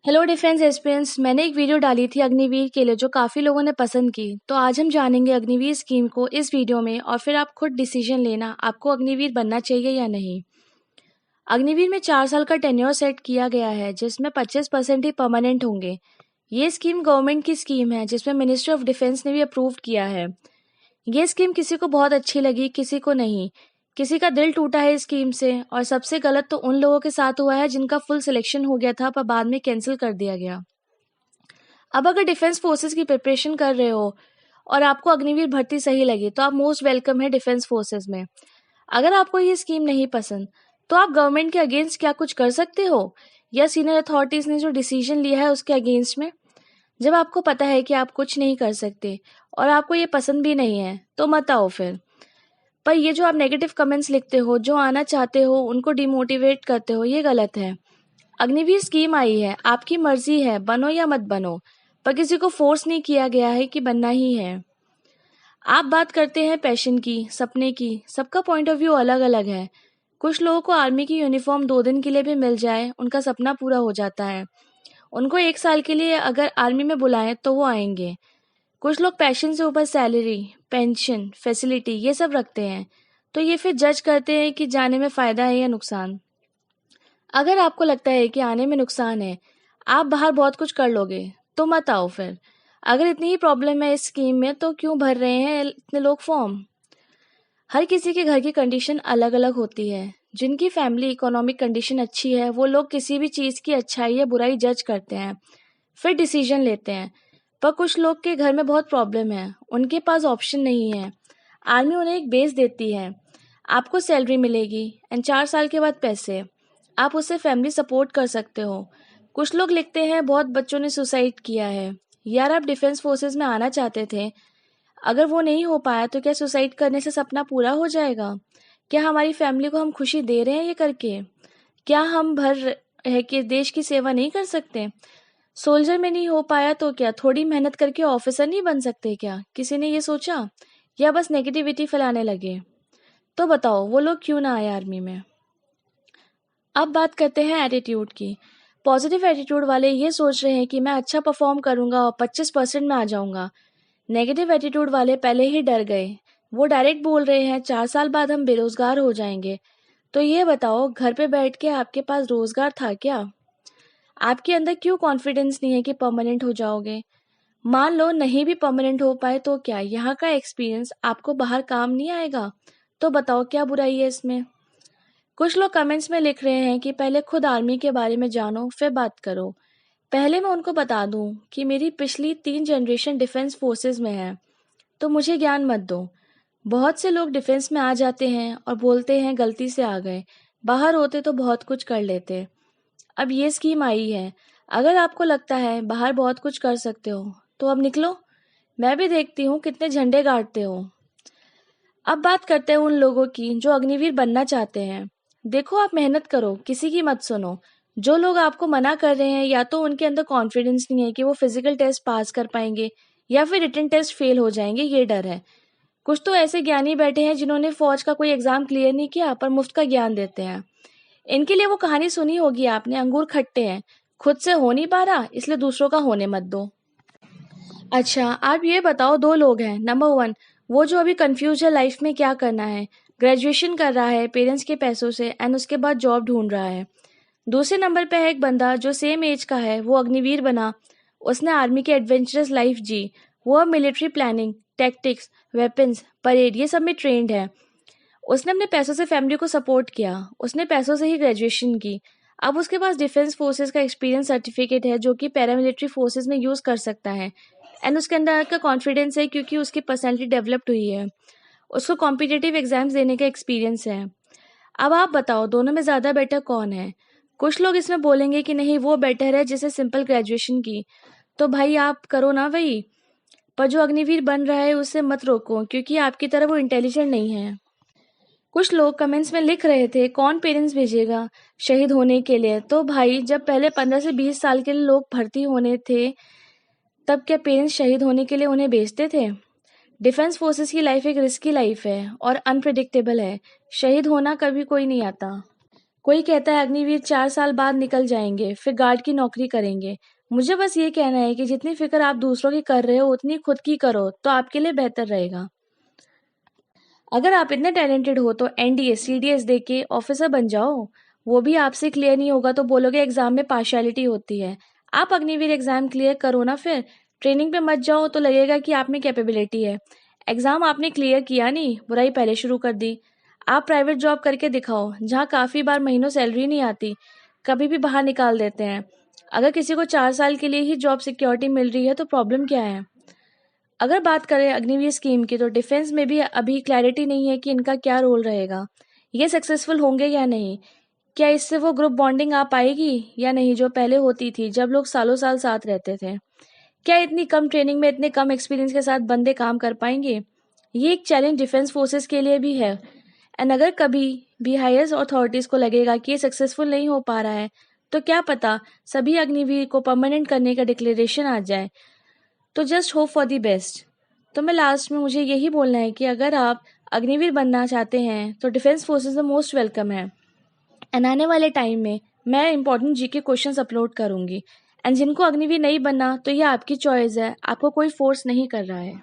Hello defence aspirants. मैंने एक video डाली थी अग्निवीर के लिए जो काफ़ी लोगों ने पसंद की। तो आज हम जानेंगे अग्निवीर स्कीम को इस वीडियो में और फिर आप खुद डिसीजन लेना आपको अग्निवीर बनना चाहिए या नहीं। अग्निवीर में 4 साल का टेन्योर सेट किया गया है जिसमें 25% ही परमानेंट होंगे। ये स्कीम गवर्नमेंट की स्कीम है जिसमें मिनिस्ट्री ऑफ डिफेंस ने भी अप्रूव किया है। ये स्कीम किसी को बहुत अच्छी लगी, किसी को नहीं। किसी का दिल टूटा है इस स्कीम से और सबसे गलत तो उन लोगों के साथ हुआ है जिनका फुल सिलेक्शन हो गया था पर बाद में कैंसिल कर दिया गया। अब अगर डिफेंस फोर्सेस की प्रिपरेशन कर रहे हो और आपको अग्निवीर भर्ती सही लगी तो आप मोस्ट वेलकम है डिफेंस फोर्सेस में। अगर आपको ये स्कीम नहीं पसंद तो आप गवर्नमेंट के अगेंस्ट क्या कुछ कर सकते हो या सीनियर अथॉरिटीज ने जो डिसीजन लिया है उसके अगेंस्ट में। जब आपको पता है कि आप कुछ नहीं कर सकते और आपको ये पसंद भी नहीं है तो मत आओ फिर। पर ये जो आप नेगेटिव कमेंट्स लिखते हो, जो आना चाहते हो उनको डिमोटिवेट करते हो, ये गलत है। अग्निवीर स्कीम आई है, आपकी मर्जी है बनो या मत बनो, पर किसी को फोर्स नहीं किया गया है कि बनना ही है। आप बात करते हैं पैशन की, सपने की। सबका पॉइंट ऑफ व्यू अलग अलग है। कुछ लोगों को आर्मी की यूनिफॉर्म 2 दिन के लिए भी मिल जाए उनका सपना पूरा हो जाता है। उनको 1 साल के लिए अगर आर्मी में बुलाएं तो वो आएंगे। कुछ लोग पैशन से ऊपर सैलरी, पेंशन, फैसिलिटी ये सब रखते हैं, तो ये फिर जज करते हैं कि जाने में फ़ायदा है या नुकसान। अगर आपको लगता है कि आने में नुकसान है, आप बाहर बहुत कुछ कर लोगे, तो मत आओ फिर। अगर इतनी ही प्रॉब्लम है इस स्कीम में तो क्यों भर रहे हैं इतने लोग फॉर्म। हर किसी के घर की कंडीशन अलग अलग होती है। जिनकी फैमिली इकोनॉमिक कंडीशन अच्छी है वो लोग किसी भी चीज़ की अच्छाई या बुराई जज करते हैं, फिर डिसीजन लेते हैं। पर कुछ लोग के घर में बहुत प्रॉब्लम है, उनके पास ऑप्शन नहीं है। आर्मी उन्हें एक बेस देती है, आपको सैलरी मिलेगी एंड 4 साल के बाद पैसे। आप उससे फैमिली सपोर्ट कर सकते हो। कुछ लोग लिखते हैं बहुत बच्चों ने सुसाइड किया है। यार आप डिफेंस फोर्सेस में आना चाहते थे, अगर वो नहीं हो पाया तो क्या सुसाइड करने से सपना पूरा हो जाएगा। क्या हमारी फैमिली को हम खुशी दे रहे हैं ये करके। क्या हम भर है कि देश की सेवा नहीं कर सकते। सोल्जर में नहीं हो पाया तो क्या थोड़ी मेहनत करके ऑफिसर नहीं बन सकते क्या, किसी ने ये सोचा या बस नेगेटिविटी फैलाने लगे। तो बताओ वो लोग क्यों ना आए आर्मी में। अब बात करते हैं एटीट्यूड की। पॉजिटिव एटीट्यूड वाले ये सोच रहे हैं कि मैं अच्छा परफॉर्म करूंगा और 25% में आ जाऊंगा। नेगेटिव एटीट्यूड वाले पहले ही डर गए। वो डायरेक्ट बोल रहे हैं 4 साल बाद हम बेरोजगार हो जाएंगे। तो ये बताओ घर पे बैठ के आपके पास रोजगार था क्या। आपके अंदर क्यों कॉन्फिडेंस नहीं है कि परमानेंट हो जाओगे। मान लो नहीं भी परमानेंट हो पाए तो क्या यहाँ का एक्सपीरियंस आपको बाहर काम नहीं आएगा। तो बताओ क्या बुराई है इसमें। कुछ लोग कमेंट्स में लिख रहे हैं कि पहले खुद आर्मी के बारे में जानो फिर बात करो। पहले मैं उनको बता दूं कि मेरी पिछली 3 जनरेशन डिफेंस फोर्सेस में है, तो मुझे ज्ञान मत दो। बहुत से लोग डिफेंस में आ जाते हैं और बोलते हैं गलती से आ गए, बाहर होते तो बहुत कुछ कर लेते। अब ये स्कीम आई है, अगर आपको लगता है बाहर बहुत कुछ कर सकते हो तो अब निकलो। मैं भी देखती हूँ कितने झंडे गाड़ते हो। अब बात करते हैं उन लोगों की जो अग्निवीर बनना चाहते हैं। देखो आप मेहनत करो, किसी की मत सुनो। जो लोग आपको मना कर रहे हैं या तो उनके अंदर कॉन्फिडेंस नहीं है कि वो फिजिकल टेस्ट पास कर पाएंगे या फिर रिटन टेस्ट फेल हो जाएंगे, ये डर है। कुछ तो ऐसे ज्ञानी बैठे हैं जिन्होंने फौज का कोई एग्जाम क्लियर नहीं किया पर मुफ्त का ज्ञान देते हैं। इनके लिए वो कहानी सुनी होगी आपने, अंगूर खट्टे हैं, खुद से हो नहीं पा रहा इसलिए दूसरों का होने मत दो। अच्छा आप ये बताओ, 2 लोग हैं। नंबर 1, वो जो अभी कंफ्यूज है लाइफ में क्या करना है। ग्रेजुएशन कर रहा है पेरेंट्स के पैसों से एंड उसके बाद जॉब ढूंढ रहा है। दूसरे नंबर पे है एक बंदा जो सेम एज का है, वो अग्निवीर बना, उसने आर्मी की एडवेंचरस लाइफ जी। वो अब military planning, tactics, weapons, parade ये सब में ट्रेंड है। उसने अपने पैसों से फैमिली को सपोर्ट किया, उसने पैसों से ही ग्रेजुएशन की। अब उसके पास डिफेंस फोर्सेस का एक्सपीरियंस सर्टिफिकेट है जो कि पैरामिलिट्री फोर्सेस में यूज़ कर सकता है। एंड उसके अंदर का कॉन्फिडेंस है क्योंकि उसकी पर्सनैलिटी डेवलप्ड हुई है। उसको कॉम्पिटिटिव एग्जाम्स देने का एक्सपीरियंस है। अब आप बताओ दोनों में ज़्यादा बेटर कौन है। कुछ लोग इसमें बोलेंगे कि नहीं वो बेटर है जिसने सिंपल ग्रेजुएशन की, तो भाई आप करो ना वही। पर जो अग्निवीर बन रहा है उससे मत रोको क्योंकि आपकी तरह वो इंटेलिजेंट नहीं है। कुछ लोग कमेंट्स में लिख रहे थे कौन पेरेंट्स भेजेगा शहीद होने के लिए। तो भाई जब पहले 15 से 20 साल के लिए लोग भर्ती होने थे तब क्या पेरेंट्स शहीद होने के लिए उन्हें भेजते थे। डिफेंस फोर्सेस की लाइफ एक रिस्की लाइफ है और अनप्रिडिक्टेबल है। शहीद होना कभी कोई नहीं आता। कोई कहता है अग्निवीर 4 साल बाद निकल जाएंगे, फिर गार्ड की नौकरी करेंगे। मुझे बस ये कहना है कि जितनी फिक्र आप दूसरों की कर रहे हो उतनी खुद की करो तो आपके लिए बेहतर रहेगा। अगर आप इतने टैलेंटेड हो तो एनडीए सीडीएस दे के ऑफिसर बन जाओ। वो भी आपसे क्लियर नहीं होगा तो बोलोगे एग्जाम में पार्शियलिटी होती है। आप अग्निवीर एग्जाम क्लियर करो ना, फिर ट्रेनिंग पे मत जाओ तो लगेगा कि आप में कैपेबिलिटी है। एग्जाम आपने क्लियर किया नहीं, बुराई पहले शुरू कर दी। आप प्राइवेट जॉब करके दिखाओ जहाँ काफ़ी बार महीनों सैलरी नहीं आती, कभी भी बाहर निकाल देते हैं। अगर किसी को 4 साल के लिए ही जॉब सिक्योरिटी मिल रही है तो प्रॉब्लम क्या है। अगर बात करें अग्निवीर स्कीम की तो डिफेंस में भी अभी क्लैरिटी नहीं है कि इनका क्या रोल रहेगा, ये सक्सेसफुल होंगे या नहीं। क्या इससे वो ग्रुप बॉन्डिंग आ पाएगी या नहीं जो पहले होती थी जब लोग सालों साल साथ रहते थे। क्या इतनी कम ट्रेनिंग में इतने कम एक्सपीरियंस के साथ बंदे काम कर पाएंगे। ये एक चैलेंज डिफेंस फोर्सेस के लिए भी है। एंड अगर कभी भी हायर अथॉरिटीज को लगेगा कि ये सक्सेसफुल नहीं हो पा रहा है तो क्या पता सभी अग्निवीर को परमानेंट करने का डिक्लेरेशन आ जाए। तो just hope for the best. तो मैं लास्ट में मुझे यही बोलना है कि अगर आप अग्निवीर बनना चाहते हैं तो defence forces the most welcome है। एंड आने वाले टाइम में मैं इंपॉर्टेंट जीके क्वेश्चंस अपलोड करूंगी। एंड जिनको अग्निवीर नहीं बनना तो ये आपकी चॉइस है, आपको कोई फोर्स नहीं कर रहा है।